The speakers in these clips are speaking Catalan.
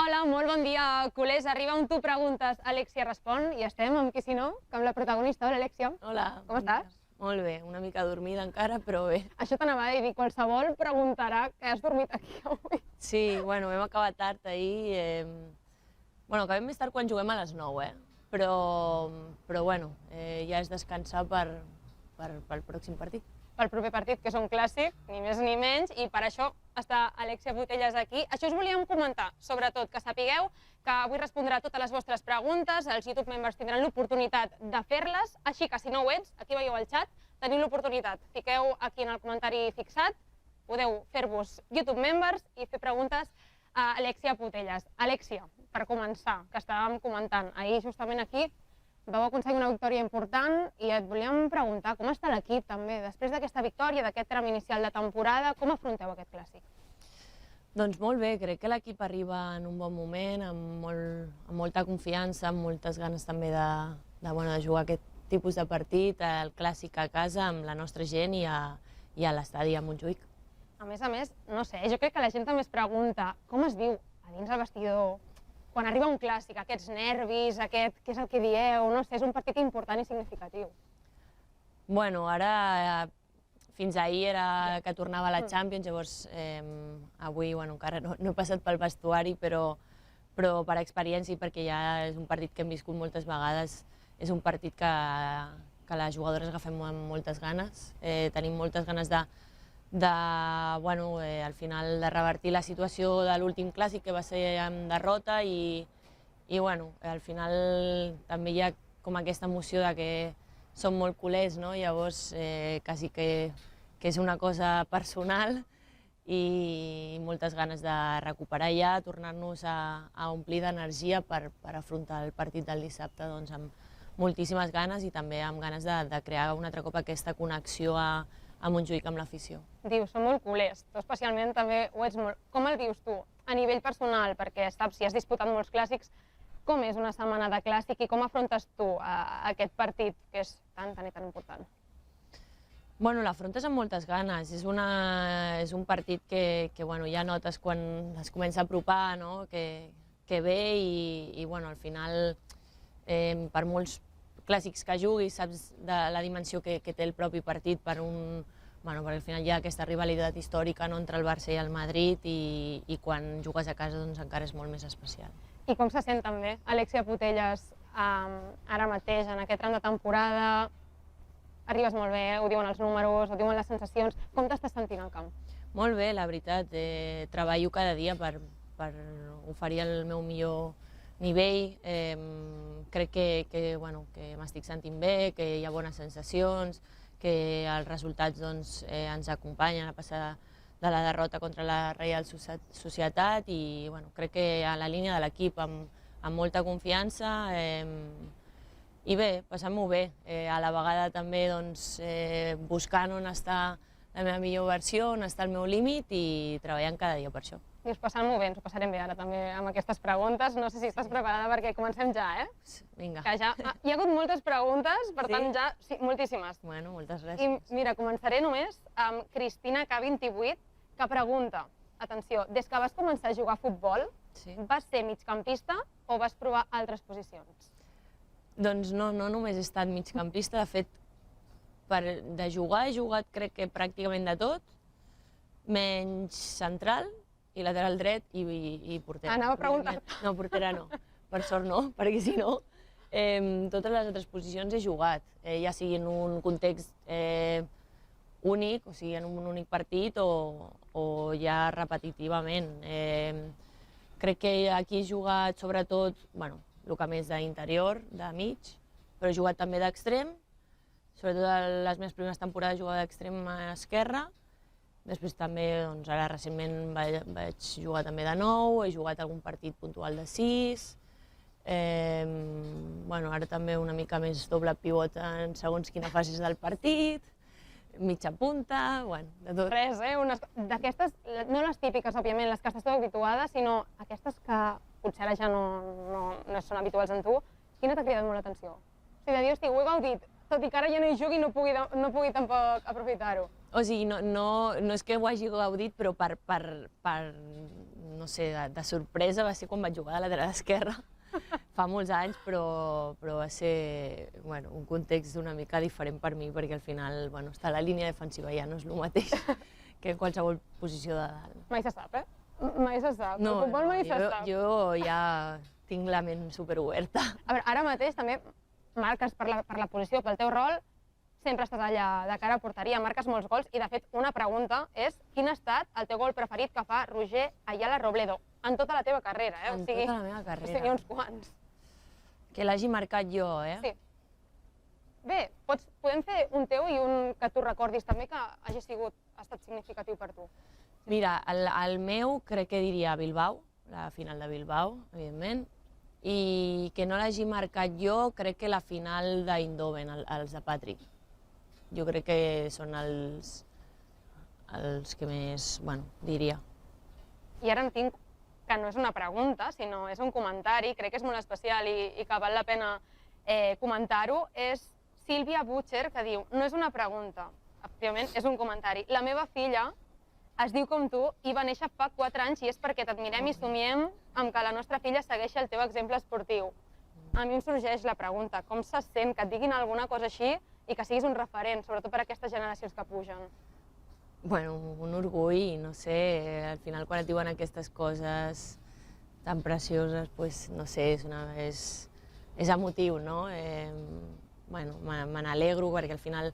Hola, molt bon dia, culers. Arriba un Tu Preguntes, Alexia Respon, i estem amb qui si no, que amb la protagonista. Hola, Alexia. Hola. Com estàs? Molt bé, una mica dormida encara, però bé. Això t'anava a dir, qualsevol preguntarà que has dormit aquí avui. Sí, bueno, vam acabar tard ahir. Bueno, acabem més tard quan juguem a les 9, Però bueno, ja és descansar pel pròxim partit. Pel proper partit, que és un clàssic, ni més ni menys, i per això està Alexia Putellas aquí. Això us volíem comentar, sobretot, que sapigueu que avui respondrà a totes les vostres preguntes, els YouTube members tindran l'oportunitat de fer-les, així que si no ho ets, aquí veieu el xat, teniu l'oportunitat. Fiqueu aquí en el comentari fixat, podeu fer-vos YouTube members i fer preguntes a Alexia Putellas. Alexia, per començar, que estàvem comentant, ahir justament aquí vau aconseguir una victòria important i et volíem preguntar com està l'equip també. Després d'aquesta victòria, d'aquest tram inicial de temporada, com afronteu aquest clàssic? Doncs molt bé, crec que l'equip arriba en un bon moment, amb molta confiança, amb moltes ganes també de jugar aquest tipus de partit, el clàssic a casa, amb la nostra gent i a l'estadi a Montjuïc. A més, no sé, jo crec que la gent també es pregunta com es viu a dins el vestidor, quan arriba un clàssic, aquests nervis, què és el que dieu, no sé, és un partit important i significatiu. Bueno, ara fins ahir era que tornava a la Champions, llavors avui encara no he passat pel vestuari, però per experiència i perquè ja és un partit que hem viscut moltes vegades, és un partit que les jugadores agafem amb moltes ganes, tenim moltes ganes al final de revertir la situació de l'últim clàssic que va ser amb derrota i al final també hi ha com aquesta emoció de que som molt culers, llavors quasi que és una cosa personal i moltes ganes de recuperar ja, tornar-nos a omplir d'energia per afrontar el partit del dissabte amb moltíssimes ganes i també amb ganes de crear un altre cop aquesta connexió a Montjuïc amb l'afició. Dius, som molt culers, tu especialment també ho ets molt. Com el vius tu a nivell personal? Perquè saps, si has disputat molts clàssics, com és una setmana de clàssic i com afrontes tu aquest partit que és tan i tan important? Bueno, l'afrontes amb moltes ganes, és un partit que ja notes quan es comença a apropar, que ve i al final per molts clàssics que juguis, saps de la dimensió que té el propi partit perquè al final hi ha aquesta rivalitat històrica entre el Barça i el Madrid i quan jugues a casa encara és molt més especial. I com se sent també, Alexia Putellas, ara mateix, en aquest tram de temporada? Arribes molt bé, ho diuen els números, ho diuen les sensacions. Com t'estàs sentint al camp? Molt bé, la veritat. Treballo cada dia per oferir el meu millor nivell. Crec que m'estic sentint bé, que hi ha bones sensacions, que els resultats ens acompanyen a passar de la derrota contra la Reial Societat i crec que a la línia de l'equip amb molta confiança i bé, passant-m'ho bé. A la vegada també buscant on està la meva millor versió, on està el meu límit i treballant cada dia per això. Dius, passant-m'ho bé, ens ho passarem bé ara també amb aquestes preguntes. No sé si estàs preparada perquè comencem ja, Vinga. Que ja hi ha hagut moltes preguntes, per tant ja, sí, moltíssimes. Bueno, moltes gràcies. I mira, començaré només amb Cristina K28, que pregunta, atenció, des que vas començar a jugar a futbol, vas ser migcampista o vas provar altres posicions? Doncs no només he estat migcampista, de fet, de jugar he jugat crec que pràcticament de tot, menys central, i lateral dret i portera. Anava a preguntar. No, portera no, per sort no, perquè si no, totes les altres posicions he jugat, ja sigui en un context únic, o sigui, en un únic partit o ja repetitivament. Crec que aquí he jugat sobretot, el que més d'interior, de mig, però he jugat també d'extrem, sobretot a les meves primeres temporades jugava d'extrem esquerra, després també, ara recentment vaig jugar també de 9, he jugat algun partit puntual de 6, ara també una mica més doble pivot en segons quina fase del partit, mitja punta, de tot. Res, d'aquestes, no les típiques, òbviament, les que estàs tot habituada, sinó aquestes que potser ara ja no són habituals en tu, quina t'ha cridat molt l'atenció? O sigui, de dir, hosti, ho he gaudit tot i que ara ja no hi jugui, no pugui tampoc aprofitar-ho. O sigui, no és que ho hagi gaudit, però no sé, de sorpresa va ser quan vaig jugar de lateral esquerra fa molts anys, però va ser un context una mica diferent per mi, perquè al final estar a la línia defensiva ja no és el mateix que en qualsevol posició de dalt. Mai se sap, Mai se sap. El futbol mai se sap. Jo ja tinc la ment superoberta. A veure, ara mateix també marques per la posició, pel teu rol, sempre estàs allà de cara a porteria, marques molts gols i, de fet, una pregunta és quin ha estat el teu gol preferit que fa Roger Ayala Robledo en tota la teva carrera, En tota la meva carrera. O sigui, uns quants. Que l'hagi marcat jo, Sí. Bé, podem fer un teu i un que tu recordis també que ha estat significatiu per tu. Mira, el meu crec que diria Bilbao, la final de Bilbao, evidentment, i que no l'hagi marcat jo, crec que la final d'Eindhoven, els de Patrick. Jo crec que són els que més, diria. I ara en tinc, que no és una pregunta, sinó és un comentari, crec que és molt especial i que val la pena comentar-ho, és Sílvia Butcher, que diu, no és una pregunta, efectivament, és un comentari. La meva filla es diu com tu i va néixer fa 4 anys i és perquè t'admirem i somiem amb que la nostra filla segueixi el teu exemple esportiu. A mi em sorgeix la pregunta, com se sent que et diguin alguna cosa així i que siguis un referent, sobretot per a aquestes generacions que pugen? Un orgull, no sé, al final quan et diuen aquestes coses tan precioses, no sé, és emotiu, no? Me n'alegro perquè al final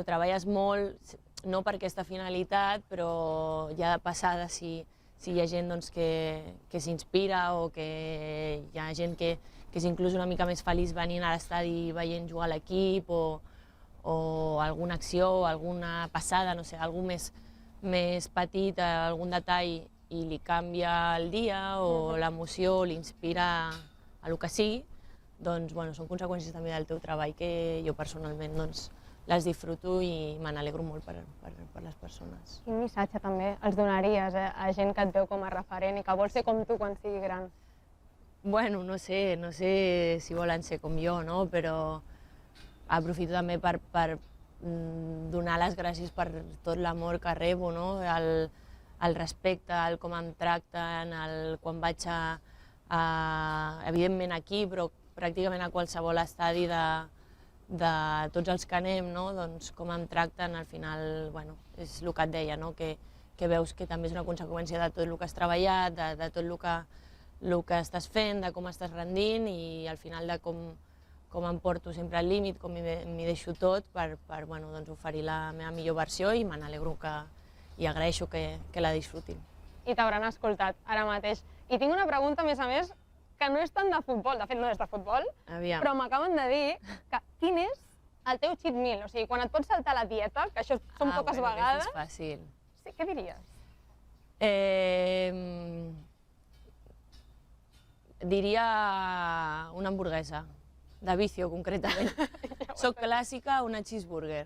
treballes molt, no per aquesta finalitat, però ja de passada si hi ha gent que s'inspira o que hi ha gent que és inclús una mica més feliç venint a l'estadi veient jugar l'equip o alguna acció, alguna passada, no sé, alguna més petit, algun detall i li canvia el dia o l'emoció, l'inspira a el que sigui, doncs són conseqüències també del teu treball que jo personalment les disfruto i me n'alegro molt per les persones. Quin missatge també els donaries a gent que et veu com a referent i que vol ser com tu quan sigui gran? No sé si volen ser com jo, no? Però aprofito també per donar les gràcies per tot l'amor que rebo, no? El respecte, el com em tracten, quan vaig evidentment aquí, però pràcticament a qualsevol estadi de tots els que anem, doncs com em tracten, al final és el que et deia, que veus que també és una conseqüència de tot el que has treballat, de tot el que estàs fent, de com estàs rendint i al final de com em porto sempre al límit, com m'hi deixo tot per oferir la meva millor versió i me n'alegro i agraeixo que la disfrutin. I t'hauran escoltat ara mateix. I tinc una pregunta, a més, que no és tant de futbol, de fet no és de futbol, però m'acaben de dir que quin és el teu cheat meal? O sigui, quan et pots saltar la dieta, que això són poques vegades... és fàcil. Sí, què diries? Diria una hamburguesa, de vicio concretament. Soc clàssica, una cheeseburger,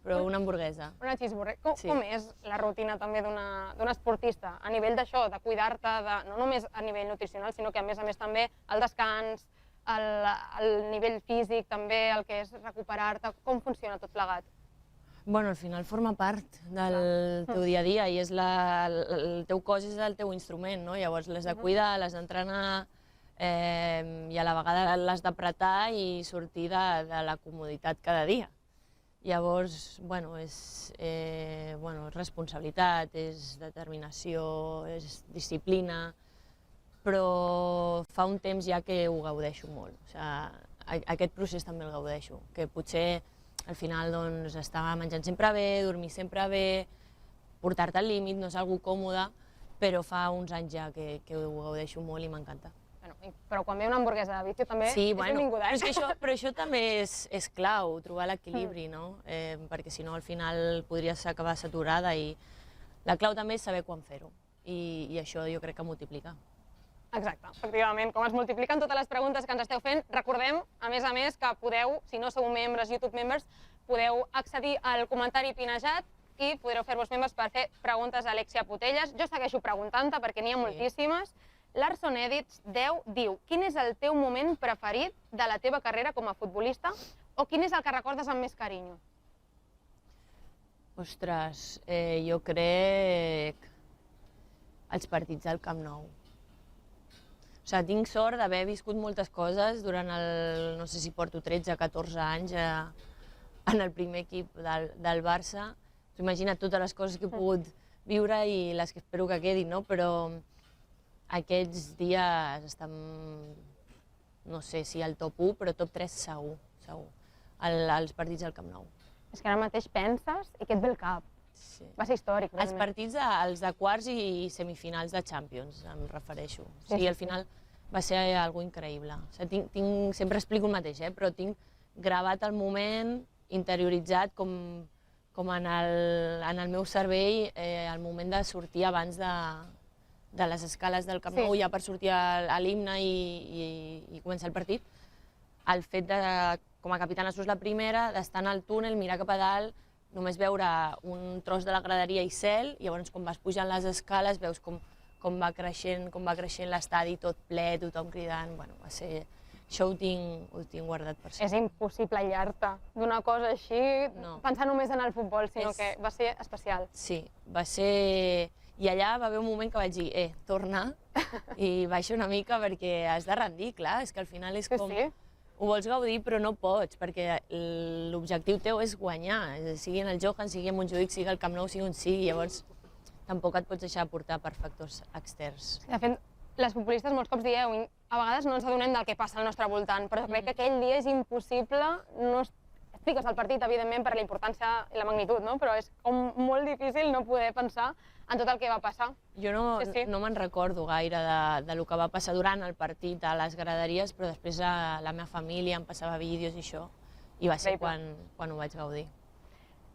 però una hamburguesa. Una cheeseburger. Com és la rutina també d'un esportista? A nivell d'això, de cuidar-te, no només a nivell nutricional, sinó que a més també el descans, el nivell físic, també el que és recuperar-te, com funciona tot plegat? Al final forma part del teu dia a dia i el teu cos és el teu instrument, no? Llavors l'has de cuidar, l'has d'entrenar i a la vegada l'has d'apretar i sortir de la comoditat cada dia. Llavors, és responsabilitat, és determinació, és disciplina, però fa un temps ja que ho gaudeixo molt. Aquest procés també el gaudeixo, que potser al final estava menjant sempre bé, dormir sempre bé, portar-te al límit, no és algo còmode, però fa uns anys ja que ho gaudeixo molt i m'encanta. Però quan ve una hamburguesa de vicio també és benvinguda. Però això també és clau, trobar l'equilibri, no? Perquè si no al final podries acabar saturada i la clau també és saber quan fer-ho i això jo crec que multiplica. Exacte, efectivament, com es multipliquen totes les preguntes que ens esteu fent, recordem, a més, que podeu, si no sou membres, YouTube members, podeu accedir al comentari pinejat i podreu fer-vos membres per fer preguntes a Alexia Putellas. Jo segueixo preguntant-te perquè n'hi ha moltíssimes. Larson Edits 10 diu: quin és el teu moment preferit de la teva carrera com a futbolista o quin és el que recordes amb més carinyo? Ostres, jo crec els partits del Camp Nou. O sigui, tinc sort d'haver viscut moltes coses durant el, no sé si porto 13 o 14 anys en el primer equip del Barça. Imagina't totes les coses que he pogut viure i les que espero que quedin, no? Però aquests dies estan, no sé si al top 1, però top 3 segur, segur, als partits del Camp Nou. És que ara mateix penses i què et ve al cap? Sí. Va ser històric, Els realment. partits, els de quarts i semifinals de Champions, em refereixo. O sigui, al final va ser algo increïble. O sigui, sempre explico el mateix, però tinc gravat el moment, interioritzat com en el meu cervell, el moment de sortir abans de les escales del Camp Nou, ja per sortir a l'himne i començar el partit. El fet de, com a capitana, sos la primera, d'estar en el túnel, mirar cap a dalt, només veure un tros de la graderia i cel, i llavors quan vas pujant les escales veus com va creixent l'estadi tot ple, tothom cridant. Bueno, va ser... Això ho tinc guardat per sempre. És impossible aïllar-te d'una cosa així, pensar només en el futbol, sinó que va ser especial. Sí, va ser... I allà va haver un moment que vaig dir, torna, i baixa una mica perquè has de rendir, clar, és que al final és com... Ho vols gaudir però no pots, perquè l'objectiu teu és guanyar, sigui en el Johan, sigui en Montjuïc, sigui al Camp Nou, sigui on sigui, llavors tampoc et pots deixar portar per factors externs. De fet, les futbolistes molts cops dieu, a vegades no ens adonem del que passa al nostre voltant, però crec que aquell dia és impossible, no expliques el partit, evidentment, per la importància i la magnitud, no? Però és com molt difícil no poder pensar en tot el que va passar. Jo no me'n recordo gaire del que va passar durant el partit a les graderies, però després a la meva família em passava vídeos i això, i va ser quan ho vaig gaudir.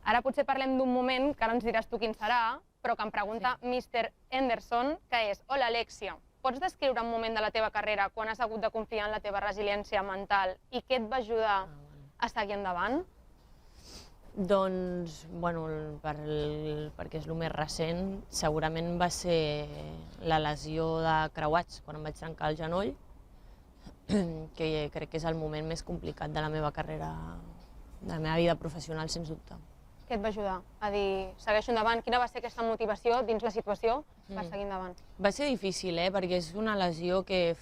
Ara potser parlem d'un moment, que ara ens diràs tu quin serà, però que em pregunta Mr. Henderson, que és: hola, Alexia, pots descriure un moment de la teva carrera quan has hagut de confiar en la teva resiliència mental i què et va ajudar a seguir endavant? Doncs, bueno, perquè és el més recent, segurament va ser la lesió de creuats, quan em vaig trencar el genoll, que crec que és el moment més complicat de la meva carrera, de la meva vida professional, sens dubte. Què et va ajudar a dir, segueixo endavant? Quina va ser aquesta motivació dins la situació per seguir endavant? Va ser difícil, perquè és una lesió que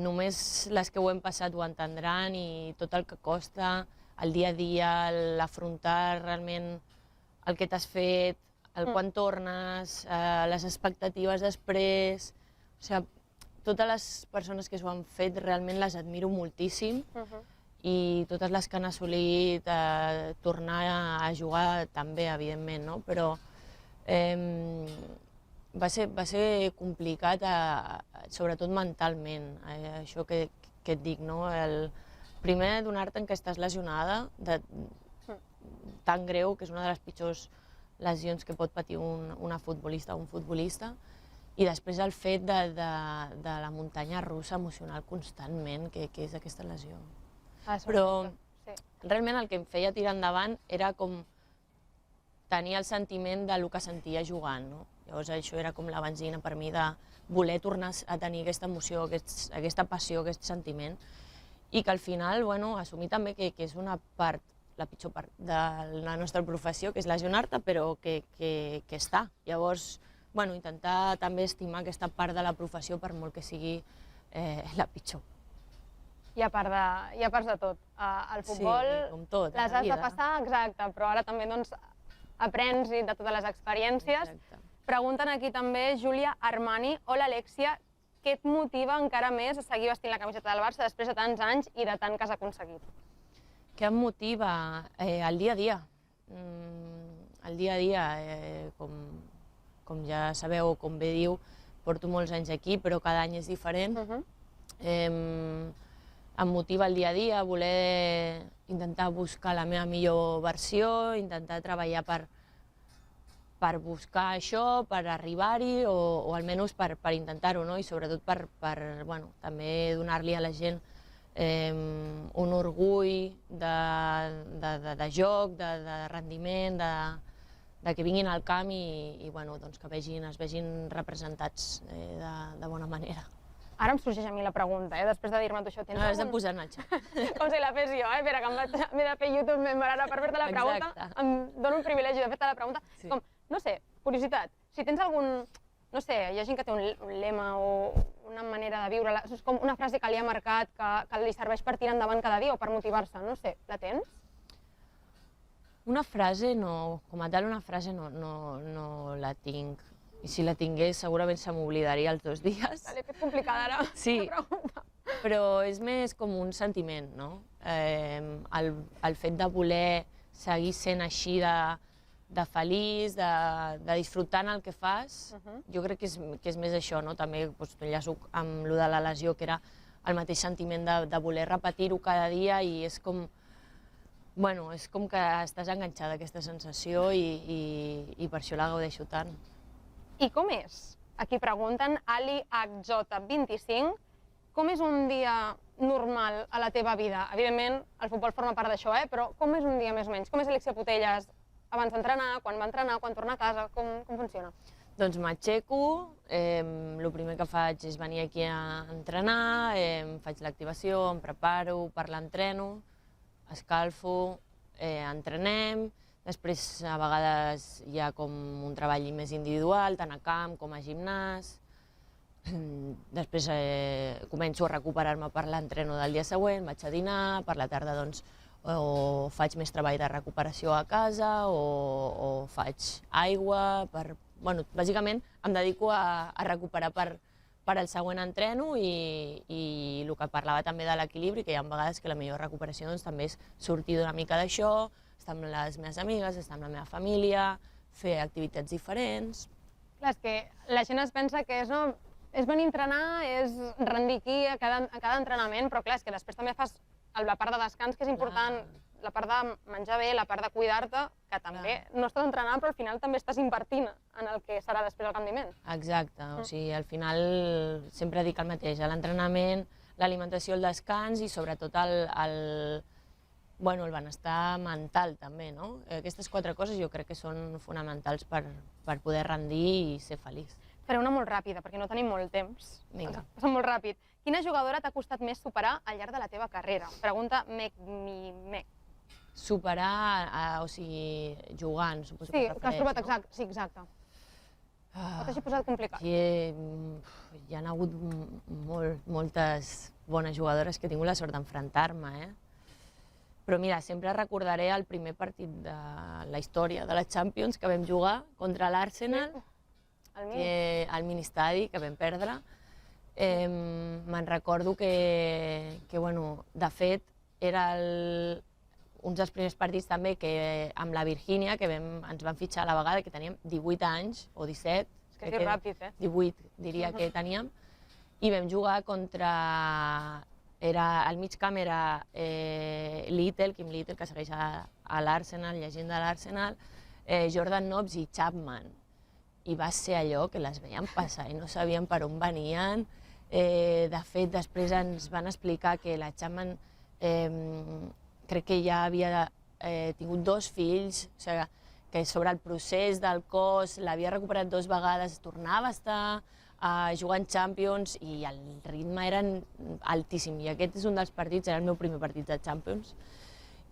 només les que ho hem passat ho entendran, i tot el que costa, el dia a dia, l'afrontar realment el que t'has fet, el quan tornes, les expectatives després. O sigui, totes les persones que s'ho han fet realment les admiro moltíssim, i totes les que han assolit tornar a jugar també, evidentment, no? Però va ser complicat, sobretot mentalment, això que et dic, no? Primer, donar-te que estàs lesionada, tan greu, que és una de les pitjors lesions que pot patir una futbolista o un futbolista, i després el fet de la muntanya russa emocional constantment, que és aquesta lesió. Però realment el que em feia tirar endavant era com tenir el sentiment del que sentia jugant, no? Llavors això era com la benzina per mi de voler tornar a tenir aquesta emoció, aquesta passió, aquest sentiment, i que al final, bueno, assumir també que és una part, la pitjor part de la nostra professió, que és lesionar-te, però que està. Llavors, bueno, intentar també estimar aquesta part de la professió, per molt que sigui la pitjor. Hi ha parts de tot. Al futbol les has de passar, exacte, però ara també aprens de totes les experiències. Pregunten aquí també Júlia Armani: hola, Alexia, què et motiva encara més a seguir vestint la camiseta del Barça després de tants anys i de tant que has aconseguit? Què em motiva? El dia a dia. El dia a dia, com ja sabeu, com bé diu, porto molts anys aquí, però cada any és diferent. Em motiva el dia a dia, voler intentar buscar la meva millor versió, intentar treballar per buscar això, per arribar-hi, o almenys per intentar-ho, i sobretot per també donar-li a la gent un orgull de joc, de rendiment, que vinguin al camp i bueno, doncs que es vegin representats de bona manera. Ara em sorgeix a mi la pregunta, després de dir-me tot això. No l'has de posar en el xat. Com si la fes jo, espera, que m'he de fer YouTube member ara per fer-te la pregunta. Exacte. Em dono un privilegi de fer-te la pregunta. Sí. Com, no sé, curiositat, si tens algun, no sé, hi ha gent que té un lema o una manera de viure, és com una frase que li ha marcat, que li serveix per tirar endavant cada dia o per motivar-se, no sé, la tens? Una frase no, com a tal una frase no la tinc. I si la tingués segurament se m'oblidaria els 2 dies. L'he fet complicada ara, Sí. la pregunta. Però és més com un sentiment, no? El fet de voler seguir sent així de feliç, de disfrutar en el que fas, jo crec que és més això, no? També enllaço amb lo de la lesió, que era el mateix sentiment de voler repetir-ho cada dia i és com... Bueno, és com que estàs enganxada a aquesta sensació i per això la gaudeixo tant. I com és? Aquí pregunten, Ali HJ25, com és un dia normal a la teva vida? Evidentment, el futbol forma part d'això, però com és un dia més o menys? Com és Alexia Putellas abans d'entrenar, quan va entrenar, quan torna a casa? Com funciona? Doncs m'aixeco, el primer que faig és venir aquí a entrenar, faig l'activació, em preparo per l'entreno, escalfo, entrenem. Després, a vegades, hi ha com un treball més individual, tant a camp com a gimnàs. Després començo a recuperar-me per l'entreno del dia següent, vaig a dinar, per la tarda doncs o faig més treball de recuperació a casa o faig aigua. Bueno, bàsicament em dedico a recuperar per el següent entreno i el que parlava també de l'equilibri, que hi ha vegades que la millor recuperació doncs, també és sortir una mica d'això, estar amb les meves amigues, estar amb la meva família, fer activitats diferents. Clar, és que la gent es pensa que és venir a entrenar, és rendir aquí a cada entrenament, però clar, és que després també fas la part de descans, que és important, la part de menjar bé, la part de cuidar-te, que també no estàs entrenant, però al final també estàs invertint en el que serà després el rendiment. Exacte, o sigui, al final sempre dic el mateix, l'entrenament, l'alimentació, el descans i sobretot el benestar mental també, no? Aquestes 4 coses jo crec que són fonamentals per poder rendir i ser feliç. Faré una molt ràpida, perquè no tenim molt temps. Vinga. Passa molt ràpid. Quina jugadora t'ha costat més superar al llarg de la teva carrera? Pregunta Mec. Superar, o sigui, jugant, suposo que Sí, que has trobat, exacte. Sí, exacte. O t'hagi posat complicat? Hi ha hagut moltes bones jugadores que he tingut la sort d'enfrontar-me, Però mira, sempre recordaré el primer partit de la història de la Champions que vam jugar contra l'Arsenal, al Ministadi, que vam perdre. Me'n recordo que de fet, era un dels primers partits també que amb la Virgínia, que ens van fitxar a la vegada, que teníem 18 anys, o 17, és que és ràpid, 18 diria que teníem, i vam jugar contra... Al mig camp era Kim Little, que segueix a l'Arsenal, llegenda de l'Arsenal, Jordan Nobbs i Chapman. I va ser allò que les veiem passar i no sabíem per on venien. De fet, després ens van explicar que la Chapman crec que ja havia tingut 2 fills, o sigui, que sobre el procés del cos l'havia recuperat 2 vegades, tornava a estar jugant Champions i el ritme era altíssim. I aquest és un dels partits, era el meu primer partit de Champions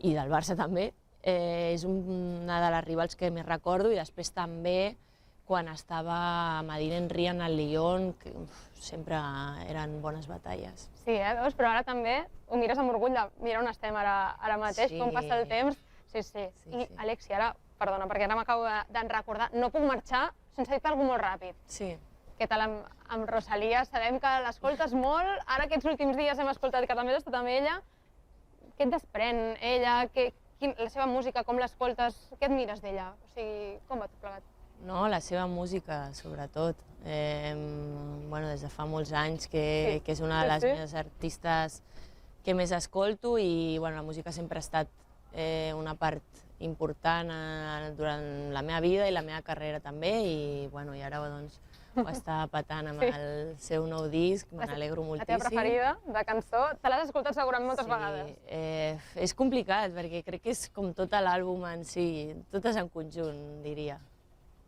i del Barça també. És una de les rivals que més recordo i després també quan estava a Medina Henry en el Lyon, que sempre eren bones batalles. Sí, veus? Però ara també ho mires amb orgull de mira on estem ara mateix, com passa el temps. Sí. I Alexia, ara, perdona, perquè ara m'acabo de recordar, no puc marxar sense dir-te alguna cosa molt ràpid. Sí. Què tal amb Rosalia? Sabem que l'escoltes molt, ara aquests últims dies hem escoltat que també has estat amb ella. Què et desprèn ella? La seva música, com l'escoltes? Què admires d'ella? O sigui, com va tot plegat? No, la seva música, sobretot. Des de fa molts anys que és una de les meves artistes que més escolto i la música sempre ha estat una part important durant la meva vida i la meva carrera també, i ara doncs ho està petant amb el seu nou disc, me n'alegro moltíssim. La teva preferida de cançó, te l'has escoltat segurament moltes vegades. És complicat, perquè crec que és com tot l'àlbum en si, totes en conjunt, diria.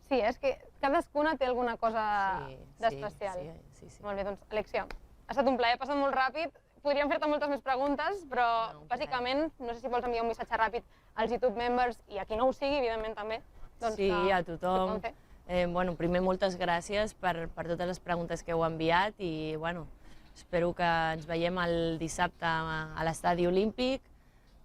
Sí, és que cadascuna té alguna cosa d'especial. Sí. Molt bé, doncs, Alexia, ha estat un plaer, ha passat molt ràpid. Podríem fer-te moltes més preguntes, però bàsicament, no sé si vols enviar un missatge ràpid als YouTube members i a qui no ho sigui, evidentment també. Sí, a tothom. Primer, moltes gràcies per totes les preguntes que heu enviat i espero que ens veiem el dissabte a l'Estadi Olímpic.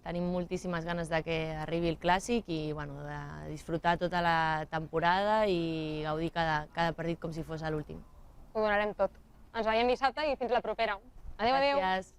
Tenim moltíssimes ganes de que arribi el Clàssic i de disfrutar tota la temporada i gaudir cada partit com si fos l'últim. Ho donarem tot. Ens veiem dissabte i fins la propera. Adéu, adéu. Gràcies.